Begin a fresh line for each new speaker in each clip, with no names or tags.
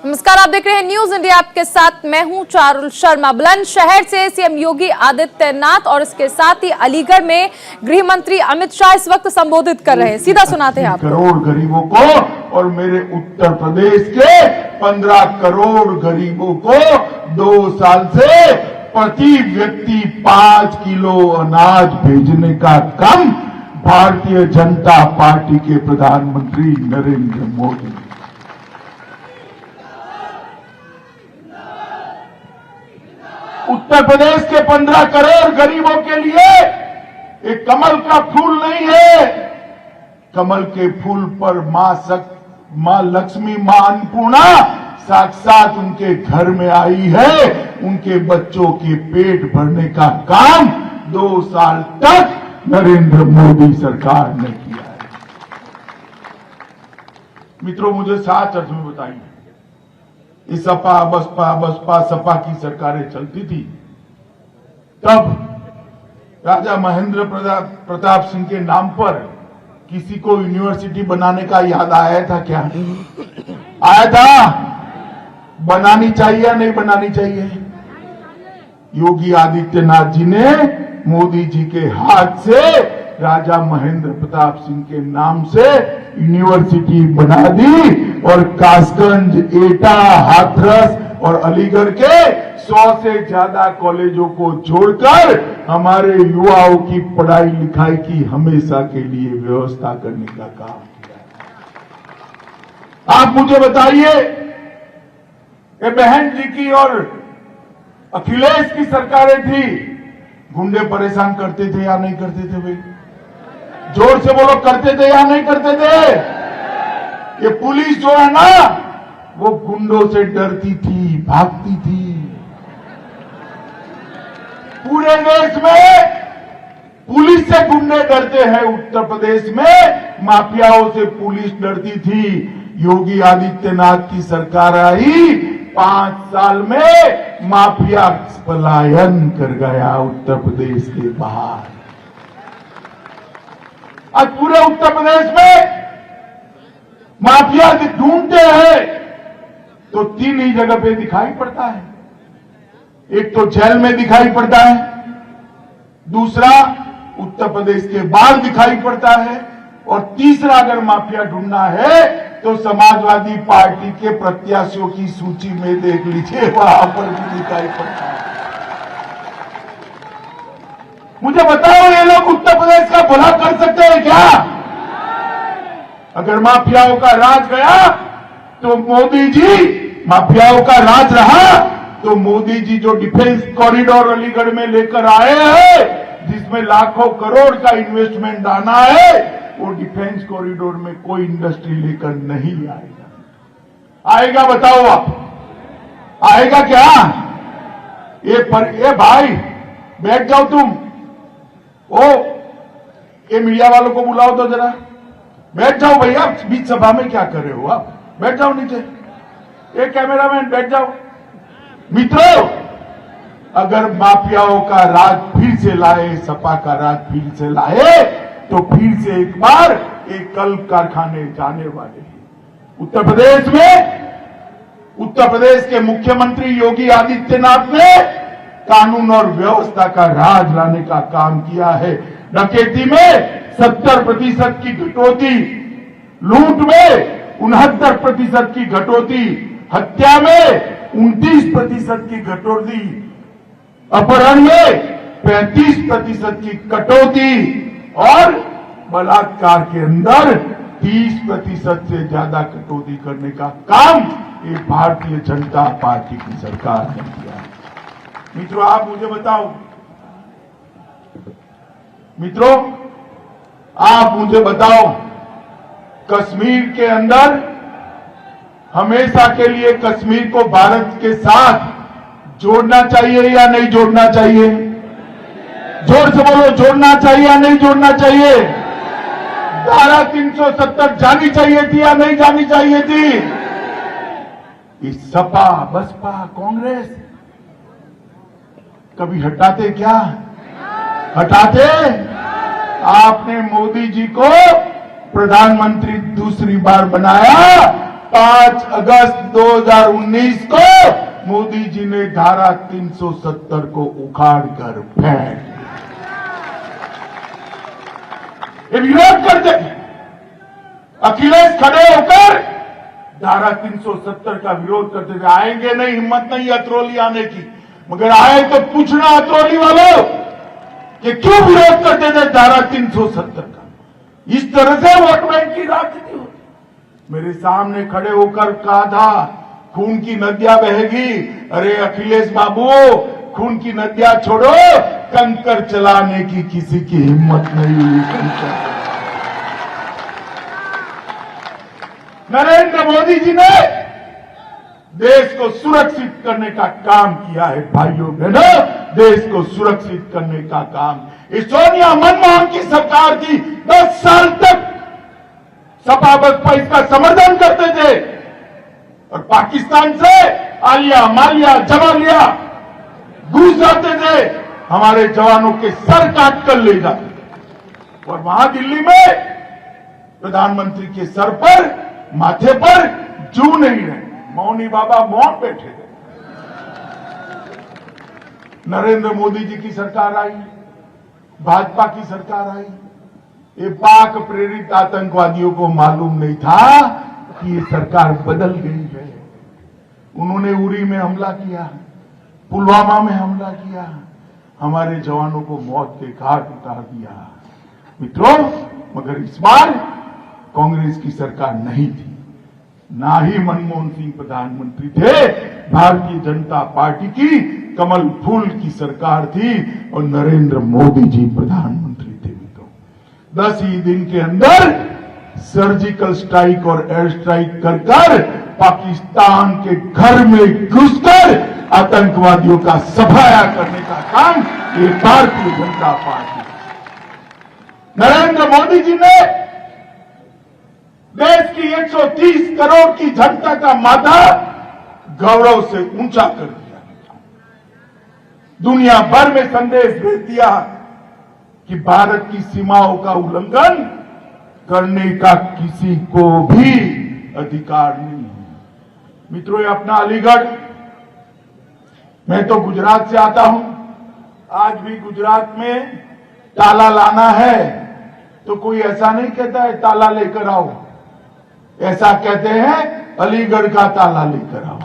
नमस्कार, आप देख रहे हैं न्यूज इंडिया। आपके साथ मैं हूं चारुल शर्मा। बुलंदशहर से सीएम योगी आदित्यनाथ और इसके साथ ही अलीगढ़ में गृह मंत्री अमित शाह इस वक्त संबोधित कर रहे हैं। सीधा सुनाते हैं आपको।
करोड़ गरीबों को और मेरे उत्तर प्रदेश के 15 करोड़ गरीबों को 2 साल से प्रति व्यक्ति 5 किलो अनाज भेजने का काम भारतीय जनता पार्टी के प्रधानमंत्री नरेंद्र मोदी। उत्तर प्रदेश के 15 करोड़ गरीबों के लिए एक कमल का फूल नहीं है। कमल के फूल पर मां लक्ष्मी, मां अन्नपूर्णा साक्षात उनके घर में आई है। उनके बच्चों के पेट भरने का काम 2 साल तक नरेंद्र मोदी सरकार ने किया है। मित्रों, मुझे सच अर्थ में बताइए, इस सपा बसपा सपा की सरकारें चलती थी, तब राजा महेंद्र प्रताप सिंह के नाम पर किसी को यूनिवर्सिटी बनाने का याद आया था क्या? आया था? बनानी चाहिए या नहीं बनानी चाहिए? योगी आदित्यनाथ जी ने मोदी जी के हाथ से राजा महेंद्र प्रताप सिंह के नाम से यूनिवर्सिटी बना दी और कासगंज, एटा, हाथरस और अलीगढ़ के 100 से ज्यादा कॉलेजों को जोड़कर हमारे युवाओं की पढ़ाई लिखाई की हमेशा के लिए व्यवस्था करने का काम किया। आप मुझे बताइए, ये बहन जी की और अखिलेश की सरकारें थी, गुंडे परेशान करते थे या नहीं करते थे? भाई जोर से बोलो, करते थे या नहीं करते थे? ये पुलिस जो है ना, वो गुंडों से डरती थी, भागती थी। पूरे देश में पुलिस से गुंडे डरते हैं, उत्तर प्रदेश में माफियाओं से पुलिस डरती थी। योगी आदित्यनाथ की सरकार आई, 5 साल में माफिया पलायन कर गया उत्तर प्रदेश के बाहर। आज पूरे उत्तर प्रदेश में माफिया ढूंढते हैं तो 3 ही जगह पे दिखाई पड़ता है। एक तो जेल में दिखाई पड़ता है, दूसरा उत्तर प्रदेश के बाहर दिखाई पड़ता है, और तीसरा अगर माफिया ढूंढना है तो समाजवादी पार्टी के प्रत्याशियों की सूची में देख लीजिए, वहां पर भी दिखाई पड़ता है। मुझे बताओ, ये लोग उत्तर प्रदेश का भला कर सकते हैं क्या? अगर माफियाओं का राज गया तो मोदी जी, माफियाओं का राज रहा तो मोदी जी जो डिफेंस कॉरिडोर अलीगढ़ में लेकर आए हैं, जिसमें लाखों करोड़ का इन्वेस्टमेंट आना है, वो डिफेंस कॉरिडोर में कोई इंडस्ट्री लेकर नहीं आएगा। आएगा? बताओ आप, आएगा क्या? ये भाई बैठ जाओ तुम। ये मीडिया वालों को बुलाओ तो जरा, बैठ जाओ भैया। बीच सभा में क्या कर रहे हो आप? बैठ जाओ नीचे। ये कैमरामैन बैठ जाओ। मित्रों, अगर माफियाओं का राज फिर से लाए, सपा का राज फिर से लाए, तो फिर से एक बार एक कल कारखाने जाने वाले हैं। उत्तर प्रदेश के मुख्यमंत्री योगी आदित्यनाथ ने कानून और व्यवस्था का राज लाने का काम किया है। डकैती में 70% की कटौती, लूट में 69% की कटौती, हत्या में 29% की कटौती, अपहरण में 35% की कटौती और बलात्कार के अंदर 30% से ज्यादा कटौती करने का काम ये भारतीय जनता पार्टी की सरकार ने किया है। मित्रों, आप मुझे बताओ, कश्मीर के अंदर हमेशा के लिए कश्मीर को भारत के साथ जोड़ना चाहिए या नहीं जोड़ना चाहिए? जोर से बोलो, जोड़ना चाहिए या नहीं जोड़ना चाहिए? धारा 370 जानी चाहिए थी या नहीं जानी चाहिए थी? इस सपा बसपा कांग्रेस कभी हटाते क्या? हटाते? आपने मोदी जी को प्रधानमंत्री दूसरी बार बनाया 5 अगस्त 2019 को मोदी जी ने धारा 370 को उखाड़ कर फेंक दिया। ये विरोध करते थे। अखिलेश खड़े होकर धारा 370 का विरोध करते थे। आएंगे नहीं, हिम्मत नहीं अतरौली आने की, मगर आए तो पूछना अतरौली वालों कि क्यों विरोध करते थे धारा 370 का। इस तरह से वोट बैंक की राजनीति होती। मेरे सामने खड़े होकर कहा था खून की नदियां बहेगी। अरे अखिलेश बाबू, खून की नदियां छोड़ो, कंकर चलाने की किसी की हिम्मत नहीं हुई। नरेंद्र मोदी जी ने देश को सुरक्षित करने का काम किया है। भाइयों बहनों, देश को सुरक्षित करने का काम। इस सोनिया मनमोहन की सरकार की 10 साल तक सपा बसपा इसका समर्थन करते थे और पाकिस्तान से आलिया मालिया जमालिया घुस जाते थे, हमारे जवानों के सर काट कर ले जाते। और वहां दिल्ली में प्रधानमंत्री के सर पर, माथे पर जू नहीं रहे, मौनी बाबा मौन बैठे थे। नरेंद्र मोदी जी की सरकार आई, भाजपा की सरकार आई। ये पाक प्रेरित आतंकवादियों को मालूम नहीं था कि ये सरकार बदल गई है। उन्होंने उरी में हमला किया, पुलवामा में हमला किया, हमारे जवानों को मौत के घाट उतार दिया। मित्रों, मगर इस बार कांग्रेस की सरकार नहीं थी, ना ही मनमोहन सिंह प्रधानमंत्री थे। भारतीय जनता पार्टी की कमल फूल की सरकार थी और नरेंद्र मोदी जी प्रधानमंत्री थे। मित्रों, 10 ही दिन के अंदर सर्जिकल स्ट्राइक और एयर स्ट्राइक कर पाकिस्तान के घर में घुसकर आतंकवादियों का सफाया करने का काम ये भारतीय जनता पार्टी। नरेंद्र मोदी जी ने देश की 130 करोड़ की जनता का माथा गौरव से ऊंचा कर दिया। दुनिया भर में संदेश भेज दिया कि भारत की सीमाओं का उल्लंघन करने का किसी को भी अधिकार नहीं है। मित्रों, ये अपना अलीगढ़, मैं तो गुजरात से आता हूं। आज भी गुजरात में ताला लाना है तो कोई ऐसा नहीं कहता है ताला लेकर आओ, ऐसा कहते हैं अलीगढ़ का ताला लेकर आओ।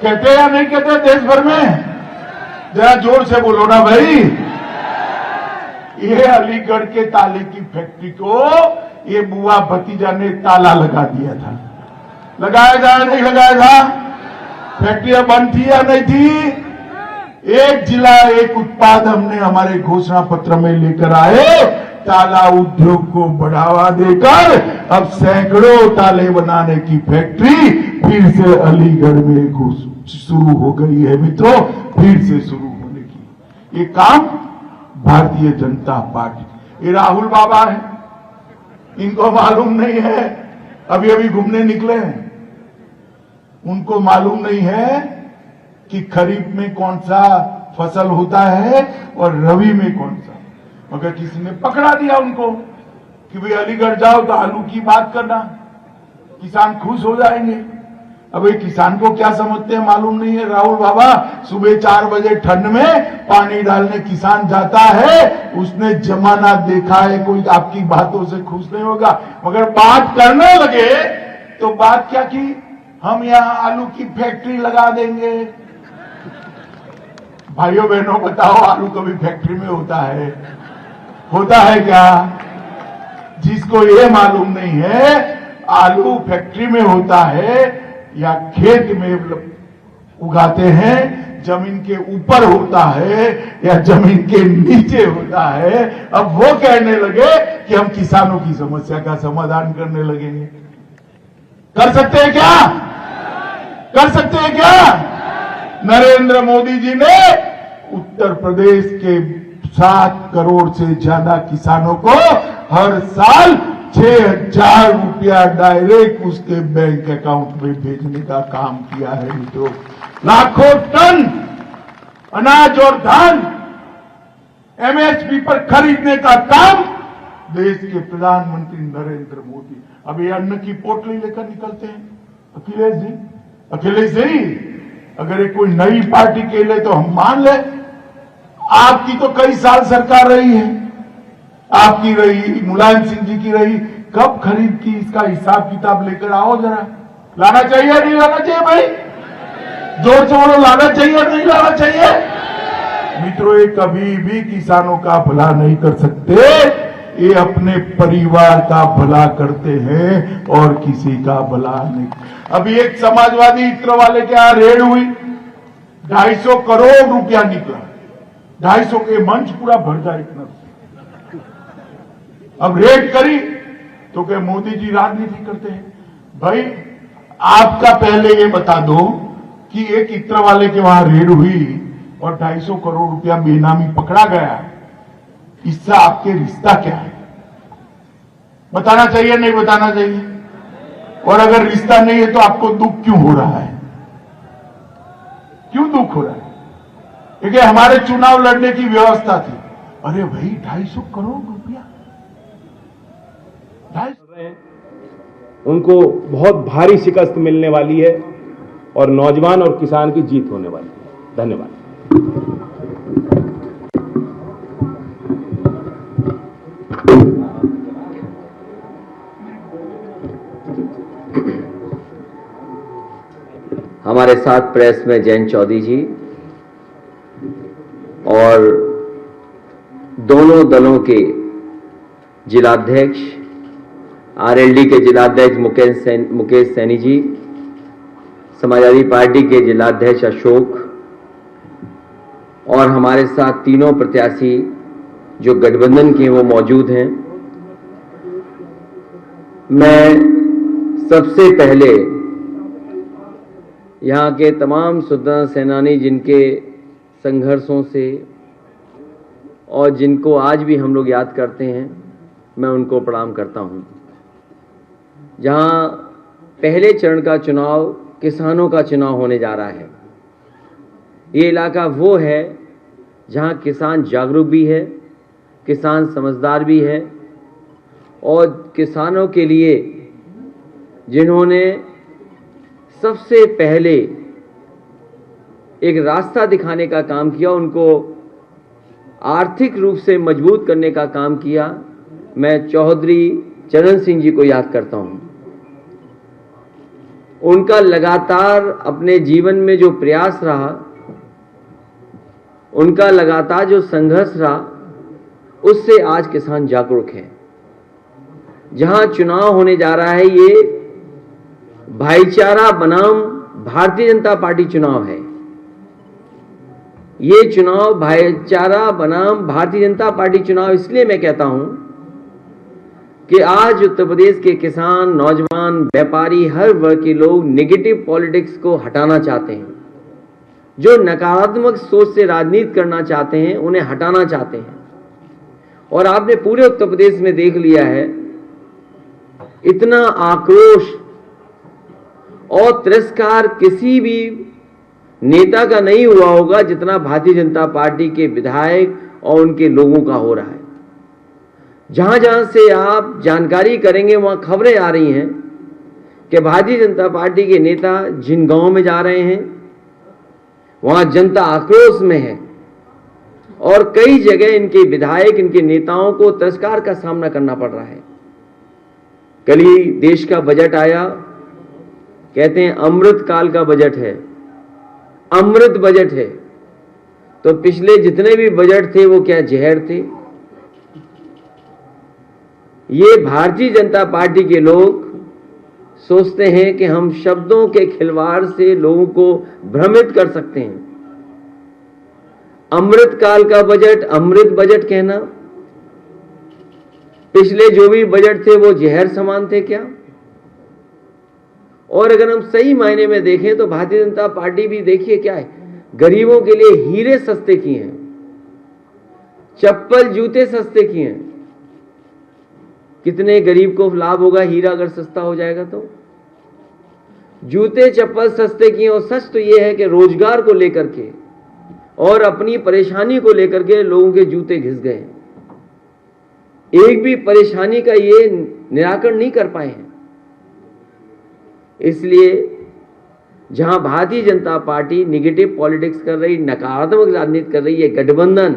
कहते या नहीं कहते देश भर में? जरा जोर से बोलो ना भाई। ये अलीगढ़ के ताले की फैक्ट्री को ये बुआ भतीजा ने ताला लगा दिया था। लगाया था नहीं लगाया था? फैक्ट्रियां बंद थी या नहीं थी? एक जिला एक उत्पाद हमने हमारे घोषणा पत्र में लेकर आए। ताला उद्योग को बढ़ावा देकर अब सैकड़ों ताले बनाने की फैक्ट्री फिर से अलीगढ़ में शुरू हो गई है। मित्रों, फिर से शुरू होने की ये काम भारतीय जनता पार्टी। ये राहुल बाबा है, इनको मालूम नहीं है, अभी अभी घूमने निकले हैं। उनको मालूम नहीं है कि खरीफ में कौन सा फसल होता है और रबी में कौन सा। मगर किसी ने पकड़ा दिया उनको कि भाई अलीगढ़ जाओ तो आलू की बात करना, किसान खुश हो जाएंगे। अब ये किसान को क्या समझते हैं मालूम नहीं है। राहुल बाबा सुबह 4 बजे ठंड में पानी डालने किसान जाता है, उसने जमाना देखा है, कोई आपकी बातों से खुश नहीं होगा। मगर बात करने लगे तो बात क्या की, हम यहां आलू की फैक्ट्री लगा देंगे। भाइयों बहनों, बताओ आलू कभी फैक्ट्री में होता है? होता है क्या? जिसको ये मालूम नहीं है आलू फैक्ट्री में होता है या खेत में उगाते हैं, जमीन के ऊपर होता है या जमीन के नीचे होता है। अब वो कहने लगे कि हम किसानों की समस्या का समाधान करने लगेंगे। कर सकते हैं क्या? कर सकते हैं क्या? नरेंद्र मोदी जी ने उत्तर प्रदेश के 7 करोड़ से ज्यादा किसानों को हर साल 6,000 रुपया डायरेक्ट उसके बैंक अकाउंट में भेजने का काम किया है। मित्रों, लाखों टन अनाज और धान एमएसपी पर खरीदने का काम देश के प्रधानमंत्री नरेंद्र मोदी अब ये अन्न की पोटली लेकर निकलते हैं। अखिलेश जी अगर ये कोई नई पार्टी के लिए तो हम मान ले, आपकी तो कई साल सरकार रही है, आपकी रही, मुलायम सिंह जी की रही, कब खरीद की, इसका हिसाब किताब लेकर आओ जरा। लाना चाहिए नहीं लाना चाहिए भाई? जोर से बोलो, लाना चाहिए नहीं लाना चाहिए? मित्रों, ये कभी भी किसानों का भला नहीं कर सकते, ये अपने परिवार का भला करते हैं और किसी का भला नहीं। अभी एक समाजवादी इत्र वाले के यहां रेड हुई, 250 करोड़ रुपया निकला, 250 के मंच पूरा भर जाए इतना। अब रेड करी तो क्या मोदी जी राजनीति करते हैं? भाई आपका पहले ये बता दो कि एक इत्र वाले के वहां रेड हुई और 250 करोड़ रुपया बेनामी पकड़ा गया, इससे आपके रिश्ता क्या है? बताना चाहिए नहीं बताना चाहिए? और अगर रिश्ता नहीं है तो आपको दुख क्यों हो रहा है? क्यों दुख हो रहा है? क्योंकि हमारे चुनाव लड़ने की व्यवस्था थी। अरे भाई 250 करोड़ रुपया, 250
उनको बहुत भारी शिकस्त मिलने वाली है और नौजवान और किसान की जीत होने वाली है। धन्यवाद।
हमारे साथ प्रेस में जयंत चौधरी जी और दोनों दलों के जिलाध्यक्ष, आरएलडी के जिलाध्यक्ष मुकेश सैनी जी, समाजवादी पार्टी के जिलाध्यक्ष अशोक और हमारे साथ तीनों प्रत्याशी जो गठबंधन के वो मौजूद हैं। मैं सबसे पहले यहाँ के तमाम स्वतंत्रता सेनानी जिनके संघर्षों से और जिनको आज भी हम लोग याद करते हैं, मैं उनको प्रणाम करता हूँ। जहाँ पहले चरण का चुनाव किसानों का चुनाव होने जा रहा है, ये इलाका वो है जहाँ किसान जागरूक भी है, किसान समझदार भी है और किसानों के लिए जिन्होंने सबसे पहले एक रास्ता दिखाने का काम किया, उनको आर्थिक रूप से मजबूत करने का काम किया, मैं चौधरी चरण सिंह जी को याद करता हूँ। उनका लगातार अपने जीवन में जो प्रयास रहा, उनका लगातार जो संघर्ष रहा, उससे आज किसान जागरूक है। जहां चुनाव होने जा रहा है, ये भाईचारा बनाम भारतीय जनता पार्टी चुनाव है। ये चुनाव भाईचारा बनाम भारतीय जनता पार्टी चुनाव इसलिए मैं कहता हूं कि आज उत्तर प्रदेश के किसान, नौजवान, व्यापारी, हर वर्ग के लोग नेगेटिव पॉलिटिक्स को हटाना चाहते हैं। जो नकारात्मक सोच से राजनीति करना चाहते हैं, उन्हें हटाना चाहते हैं। और आपने पूरे उत्तर प्रदेश में देख लिया है, इतना आक्रोश और तिरस्कार किसी भी नेता का नहीं हुआ होगा जितना भारतीय जनता पार्टी के विधायक और उनके लोगों का हो रहा है। जहां जहां से आप जानकारी करेंगे, वहां खबरें आ रही हैं कि भारतीय जनता पार्टी के नेता जिन गांवों में जा रहे हैं, वहां जनता आक्रोश में है और कई जगह इनके विधायक, इनके नेताओं को तिरस्कार का सामना करना पड़ रहा है। कल ही देश का बजट आया, कहते हैं अमृत काल का बजट है, अमृत बजट है। तो पिछले जितने भी बजट थे वो क्या जहर थे? ये भारतीय जनता पार्टी के लोग सोचते हैं कि हम शब्दों के खिलवाड़ से लोगों को भ्रमित कर सकते हैं। अमृत काल का बजट, अमृत बजट कहना, पिछले जो भी बजट थे वो जहर समान थे क्या? और अगर हम सही मायने में देखें तो भारतीय जनता पार्टी भी देखिए क्या है, गरीबों के लिए हीरे सस्ते किए हैं, चप्पल जूते सस्ते किए हैं। कितने गरीब को लाभ होगा हीरा अगर सस्ता हो जाएगा तो? जूते चप्पल सस्ते किए। और सच तो यह है कि रोजगार को लेकर के और अपनी परेशानी को लेकर के लोगों के जूते घिस गए। एक भी परेशानी का ये निराकरण नहीं कर पाए हैं। इसलिए जहां Bharatiya Janata party negative politics कर रही, नकारात्मक राजनीति कर रही है, गठबंधन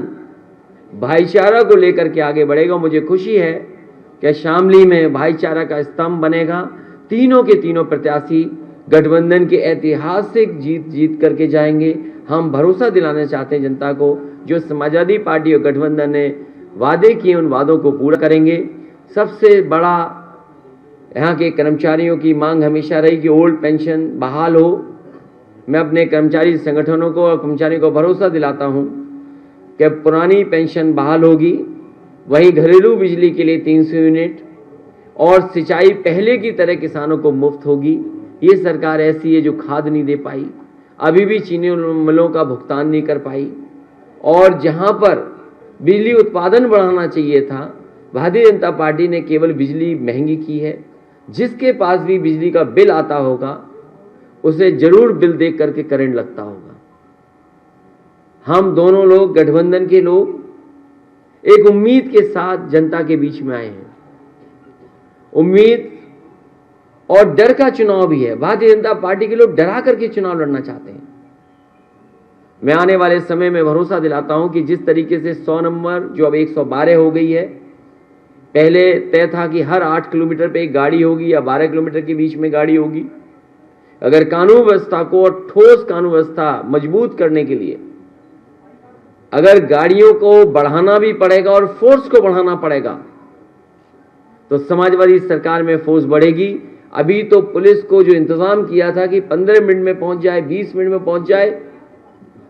भाईचारा को लेकर के आगे बढ़ेगा। मुझे खुशी है कि शामली में भाईचारा का स्तंभ बनेगा। तीनों के तीनों प्रत्याशी गठबंधन की ऐतिहासिक जीत करके जाएंगे। हम भरोसा दिलाना चाहते हैं जनता को, जो समाजवादी पार्टी और गठबंधन ने वादे किए उन वादों को पूरा करेंगे। सबसे बड़ा यहाँ के कर्मचारियों की मांग हमेशा रही कि ओल्ड पेंशन बहाल हो। मैं अपने कर्मचारी संगठनों को और कर्मचारियों को भरोसा दिलाता हूँ कि पुरानी पेंशन बहाल होगी। वहीं घरेलू बिजली के लिए 300 यूनिट और सिंचाई पहले की तरह किसानों को मुफ्त होगी। ये सरकार ऐसी है जो खाद नहीं दे पाई, अभी भी चीनी मिलों का भुगतान नहीं कर पाई, और जहां पर बिजली उत्पादन बढ़ाना चाहिए था, भारतीय जनता पार्टी ने केवल बिजली महंगी की है। जिसके पास भी बिजली का बिल आता होगा उसे जरूर बिल देख करके करंट लगता होगा। हम दोनों लोग, गठबंधन के लोग, एक उम्मीद के साथ जनता के बीच में आए हैं। उम्मीद और डर का चुनाव भी है। भारतीय जनता पार्टी के लोग डरा करके चुनाव लड़ना चाहते हैं। मैं आने वाले समय में भरोसा दिलाता हूं कि जिस तरीके से 100 नंबर जो अब 112 हो गई है, पहले तय था कि हर 8 किलोमीटर पे एक गाड़ी होगी या 12 किलोमीटर के बीच में गाड़ी होगी। अगर कानून व्यवस्था को और ठोस कानून व्यवस्था मजबूत करने के लिए अगर गाड़ियों को बढ़ाना भी पड़ेगा और फोर्स को बढ़ाना पड़ेगा, तो समाजवादी सरकार में फोर्स बढ़ेगी। अभी तो पुलिस को जो इंतजाम किया था कि 15 मिनट में पहुंच जाए, 20 मिनट में पहुंच जाए,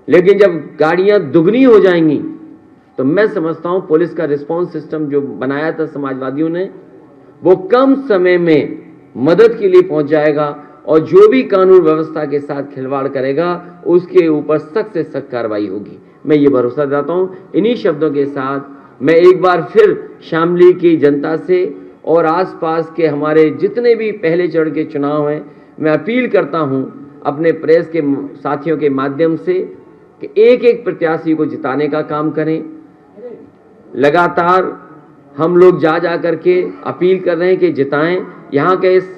लेकिन जब गाड़ियां दुगनी हो जाएंगी तो मैं समझता हूं पुलिस का रिस्पांस सिस्टम जो बनाया था समाजवादियों ने, वो कम समय में मदद के लिए पहुंच जाएगा, और जो भी कानून व्यवस्था के साथ खिलवाड़ करेगा उसके ऊपर सख्त से सख्त कार्रवाई होगी। मैं ये भरोसा देता हूं। इन्हीं शब्दों के साथ मैं एक बार फिर शामली की जनता से और आसपास के हमारे जितने भी पहले चरण के चुनाव हैं, मैं अपील करता हूं अपने प्रेस के साथियों के माध्यम से कि एक एक प्रत्याशी को जिताने का काम करें। लगातार हम लोग जा करके अपील कर रहे हैं कि जिताएं। यहाँ के इस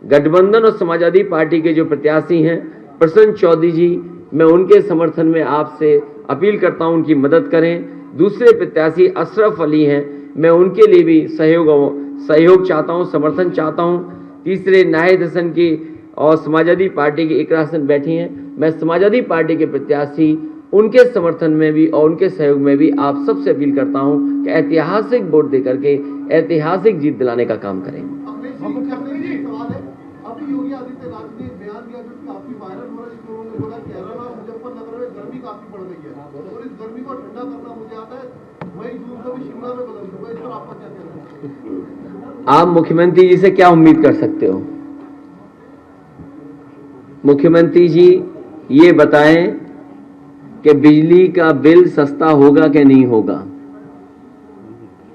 गठबंधन और समाजवादी पार्टी के जो प्रत्याशी हैं, प्रसन्न चौधरी जी, मैं उनके समर्थन में आपसे अपील करता हूं उनकी मदद करें। दूसरे प्रत्याशी अशरफ अली हैं, मैं उनके लिए भी सहयोग चाहता हूं, समर्थन चाहता हूं। तीसरे नाहिद हसन की और समाजवादी पार्टी की इकरा हसन बैठी हैं, मैं समाजवादी पार्टी के प्रत्याशी उनके समर्थन में भी और उनके सहयोग में भी आप सबसे अपील करता हूं कि ऐतिहासिक वोट देकर के ऐतिहासिक जीत दिलाने का काम करें।
योगी आदित्यनाथ ने बयान दिया जो काफी वायरल हो रहा है, जिसमें उन्होंने बोला केरल और मुजफ्फरनगर में गर्मी काफी बढ़ गई है और इस गर्मी को ठंडा करना मुझे आता है, वही जून को भी शिमला में बदल दूंगा। इस पर आपका क्या कहना है?
आप मुख्यमंत्री जी से क्या उम्मीद कर सकते हो? मुख्यमंत्री जी ये बताएं कि बिजली का बिल सस्ता होगा कि नहीं होगा।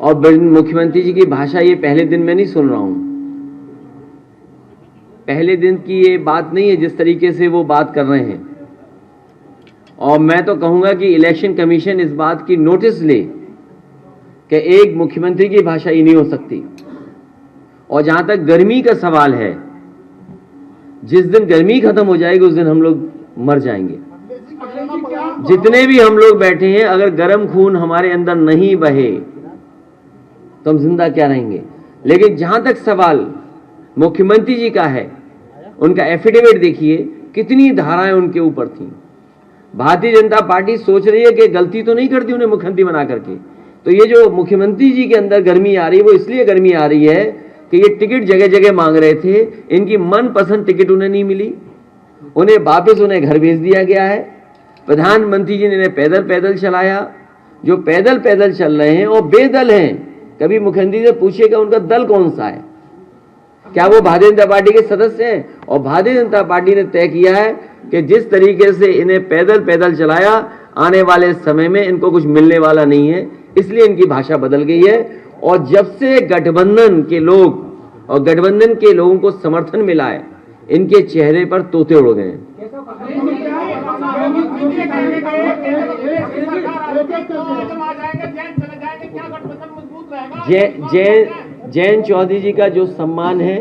और मुख्यमंत्री जी की भाषा ये पहले दिन में नहीं सुन रहा हूं, पहले दिन की ये बात नहीं है जिस तरीके से वो बात कर रहे हैं। और मैं तो कहूंगा कि इलेक्शन कमीशन इस बात की नोटिस ले कि एक मुख्यमंत्री की भाषा ही नहीं हो सकती। और जहां तक गर्मी का सवाल है, जिस दिन गर्मी खत्म हो जाएगी उस दिन हम लोग मर जाएंगे। जितने भी हम लोग बैठे हैं, अगर गर्म खून हमारे अंदर नहीं बहे तो हम जिंदा क्या रहेंगे। लेकिन जहां तक सवाल मुख्यमंत्री जी का है, उनका एफिडेविट देखिए, कितनी धाराएं उनके ऊपर थी। भारतीय जनता पार्टी सोच रही है कि गलती तो नहीं करती उन्हें मुख्यमंत्री बना करके। तो ये जो मुख्यमंत्री जी के अंदर गर्मी आ रही है, वो इसलिए गर्मी आ रही है कि ये टिकट जगह जगह मांग रहे थे, इनकी मनपसंद टिकट उन्हें नहीं मिली, उन्हें वापस उन्हें घर भेज दिया गया है। प्रधानमंत्री जी ने इन्हें पैदल पैदल चलाया। जो पैदल पैदल चल रहे हैं और बेदल हैं। कभी मुख्यमंत्री से पूछिएगा उनका दल कौन सा है, क्या वो भारतीय जनता पार्टी के सदस्य हैं? और भारतीय जनता पार्टी ने तय किया है कि जिस तरीके से इन्हें पैदल पैदल चलाया, आने वाले समय में इनको कुछ मिलने वाला नहीं है, इसलिए इनकी भाषा बदल गई है। और जब से गठबंधन के लोग और गठबंधन के लोगों को समर्थन मिला है, इनके चेहरे पर तोते उड़ गए हैं। जयंत चौधरी जी का जो सम्मान है,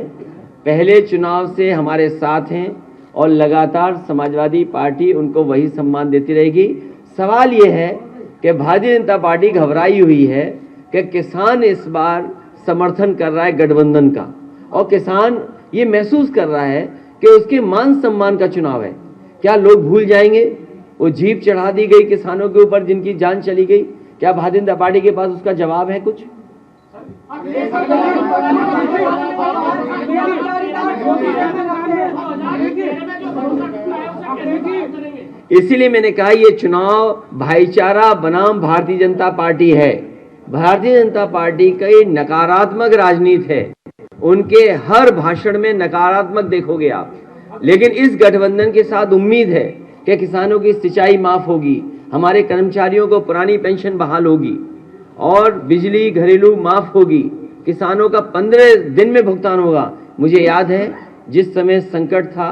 पहले चुनाव से हमारे साथ हैं और लगातार समाजवादी पार्टी उनको वही सम्मान देती रहेगी। सवाल ये है कि भारतीय जनता पार्टी घबराई हुई है कि किसान इस बार समर्थन कर रहा है गठबंधन का, और किसान ये महसूस कर रहा है कि उसके मान सम्मान का चुनाव है। क्या लोग भूल जाएंगे वो जीप चढ़ा दी गई किसानों के ऊपर जिनकी जान चली गई? क्या भारतीय जनता पार्टी के पास उसका जवाब है कुछ? इसीलिए मैंने कहा ये चुनाव भाईचारा बनाम भारतीय जनता पार्टी है। भारतीय जनता पार्टी की नकारात्मक राजनीति है, उनके हर भाषण में नकारात्मक देखोगे आप, लेकिन इस गठबंधन के साथ उम्मीद है कि किसानों की सिंचाई माफ होगी, हमारे कर्मचारियों को पुरानी पेंशन बहाल होगी और बिजली घरेलू माफ होगी, किसानों का 15 दिन में भुगतान होगा। मुझे याद है जिस समय संकट था,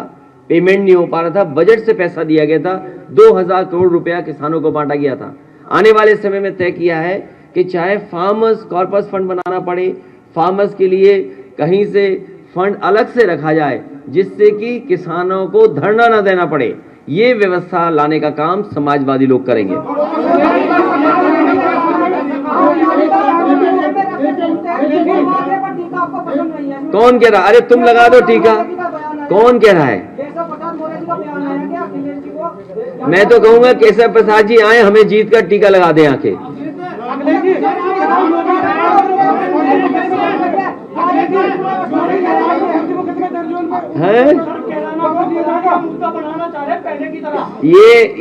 पेमेंट नहीं हो पा रहा था, बजट से पैसा दिया गया था, 2000 करोड़ रुपया किसानों को बांटा गया था। आने वाले समय में तय किया है कि चाहे फार्मर्स कॉर्पस फंड बनाना पड़े, फार्मर्स के लिए कहीं से फंड अलग से रखा जाए जिससे कि किसानों को धरना न देना पड़े, ये व्यवस्था लाने का काम समाजवादी लोग करेंगे। कौन कह रहा? अरे तुम लगा दो टीका, कौन कह रहा है? मैं तो कहूंगा केशव प्रसाद जी आए, हमें जीत का टीका लगा दें आके।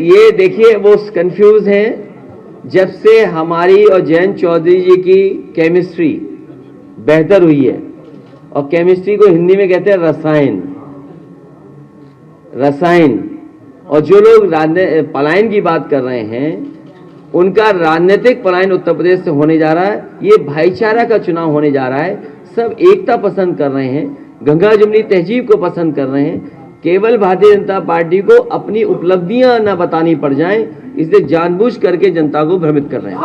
ये देखिए वो कंफ्यूज हैं। जब से हमारी और जयंत चौधरी जी की केमिस्ट्री बेहतर हुई है, और केमिस्ट्री को हिंदी में कहते हैं रसायन, और जो लोग पलायन की बात कर रहे हैं उनका राजनीतिक पलायन उत्तर प्रदेश से होने जा रहा है। ये भाईचारा का चुनाव होने जा रहा है। सब एकता पसंद कर रहे हैं, गंगा जमुनी तहजीब को पसंद कर रहे हैं। केवल भारतीय जनता पार्टी को अपनी उपलब्धियां न बतानी पड़ जाएं, इसलिए जानबूझ करके जनता को भ्रमित कर रहे हैं।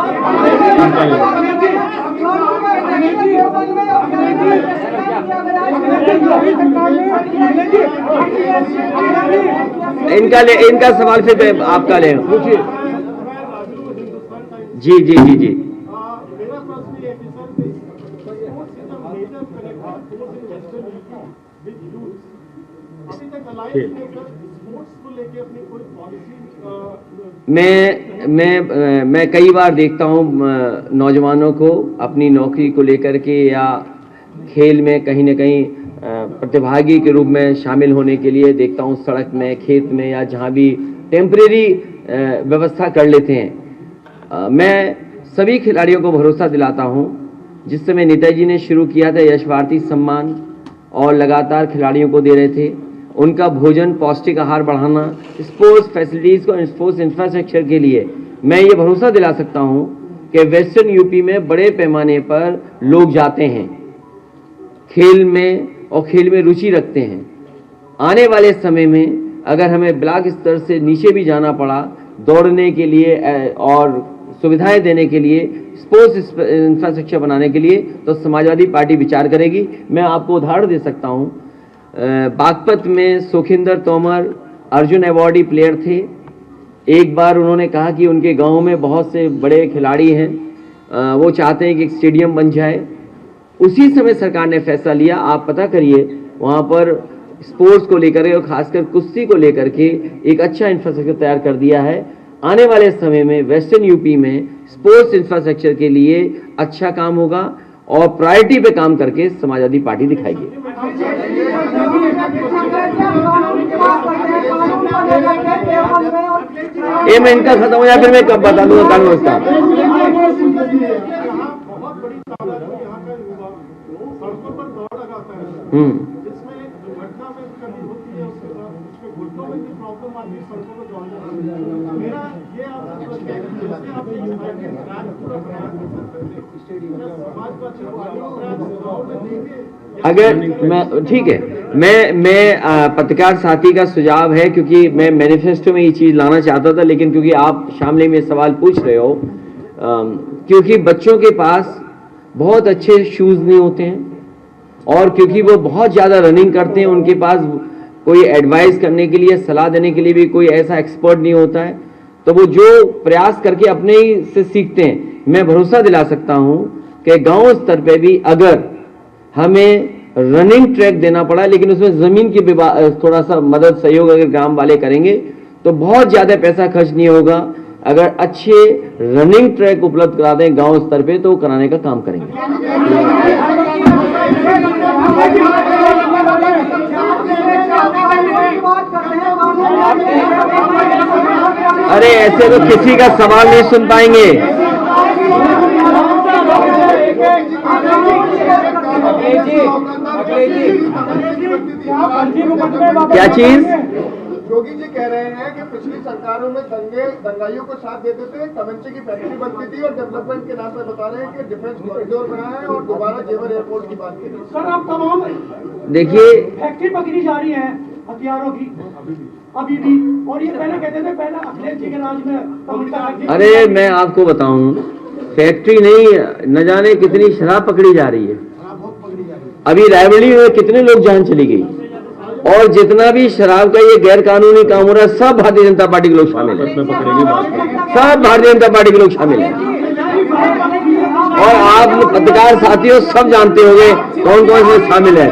इनका सवाल फिर आपका ले, पूछिए। जी जी जी जी
मेरा प्रश्न ये है कि अभी तक अलायंस लेकर स्पोर्ट्स को लेकर अपनी कोई पॉलिसी
मैं कई बार देखता हूं नौजवानों को अपनी नौकरी को लेकर के या खेल में कहीं न कहीं प्रतिभागी के रूप में शामिल होने के लिए देखता हूं, सड़क में, खेत में या जहां भी टेम्परेरी व्यवस्था कर लेते हैं। मैं सभी खिलाड़ियों को भरोसा दिलाता हूं, जिस समय नेताजी ने शुरू किया था यश भारती सम्मान और लगातार खिलाड़ियों को दे रहे थे, उनका भोजन, पौष्टिक आहार बढ़ाना, स्पोर्ट्स फैसिलिटीज़ को, स्पोर्ट्स इंफ्रास्ट्रक्चर के लिए मैं ये भरोसा दिला सकता हूं कि वेस्टर्न यूपी में बड़े पैमाने पर लोग जाते हैं खेल में और खेल में रुचि रखते हैं। आने वाले समय में अगर हमें ब्लॉक स्तर से नीचे भी जाना पड़ा दौड़ने के लिए और सुविधाएं देने के लिए, स्पोर्ट्स इंफ्रास्ट्रक्चर बनाने के लिए, तो समाजवादी पार्टी विचार करेगी। मैं आपको उदाहरण दे सकता हूं, बागपत में सुखिंदर तोमर अर्जुन अवार्डी प्लेयर थे। एक बार उन्होंने कहा कि उनके गांव में बहुत से बड़े खिलाड़ी हैं, वो चाहते हैं कि एक स्टेडियम बन जाए। उसी समय सरकार ने फैसला लिया, आप पता करिए, वहाँ पर स्पोर्ट्स को लेकर के और खासकर कुश्ती को लेकर के एक अच्छा इंफ्रास्ट्रक्चर तैयार कर दिया है। आने वाले समय में वेस्टर्न यूपी में स्पोर्ट्स इंफ्रास्ट्रक्चर के लिए अच्छा काम होगा और प्रायोरिटी पे काम करके समाजवादी पार्टी दिखाएगी। ये मैं इनका खत्म हो जाए फिर मैं कब बता दूंगा कानून व्यवस्था।
जिसमें दुर्घटना में कभी होती है, उसके बाद उसमें घुटनों में भी प्रॉब्लम आती है, सड़कों को दौड़ना। मेरा ये आपसे प्रश्न है कि जैसे आप ये पूरा प्रयास समाज का
अगर मैं ठीक है, मैं पत्रकार साथी का सुझाव है, क्योंकि मैं मैनिफेस्टो में ये चीज लाना चाहता था, लेकिन क्योंकि आप शामली में सवाल पूछ रहे हो, क्योंकि बच्चों के पास बहुत अच्छे शूज नहीं होते हैं, और क्योंकि वो बहुत ज्यादा रनिंग करते हैं, उनके पास कोई एडवाइस करने के लिए, सलाह देने के लिए भी कोई ऐसा एक्सपर्ट नहीं होता है, तो वो जो प्रयास करके अपने ही से सीखते हैं। मैं भरोसा दिला सकता हूं कि गांव स्तर पे भी अगर हमें रनिंग ट्रैक देना पड़ा, लेकिन उसमें जमीन की थोड़ा सा मदद सहयोग अगर ग्राम वाले करेंगे तो बहुत ज्यादा पैसा खर्च नहीं होगा। अगर अच्छे रनिंग ट्रैक उपलब्ध करा दें गांव स्तर पे तो कराने का काम करेंगे। अरे ऐसे तो किसी का सवाल नहीं सुन पाएंगे। क्या चीज?
योगी जी कह रहे हैं कि पिछली सरकारों में दंगाइयों को साथ देते थे, तमंचे की फैक्ट्री बनती थी, और डेवलपमेंट के नाम पर बता रहे हैं कि डिफेंस कॉरिडोर बना है और दोबारा जेवर एयरपोर्ट की बात की।
सर आप तमाम
देखिए
फैक्ट्री पकड़ी जा रही है हथियारों की अभी भी, और ये पहले कहते थे पहले अखिलेश जी के राज में।
अरे मैं आपको बताऊं, फैक्ट्री नहीं, न जाने कितनी शराब पकड़ी जा रही है। अभी रायबरेली में कितने लोग जान चली गई, और जितना भी शराब का ये गैर कानूनी काम हो रहा है सब भारतीय जनता पार्टी के लोग शामिल हैं, सब भारतीय जनता पार्टी के लोग शामिल हैं। और आप पत्रकार साथियों सब जानते होंगे कौन कौन से शामिल है।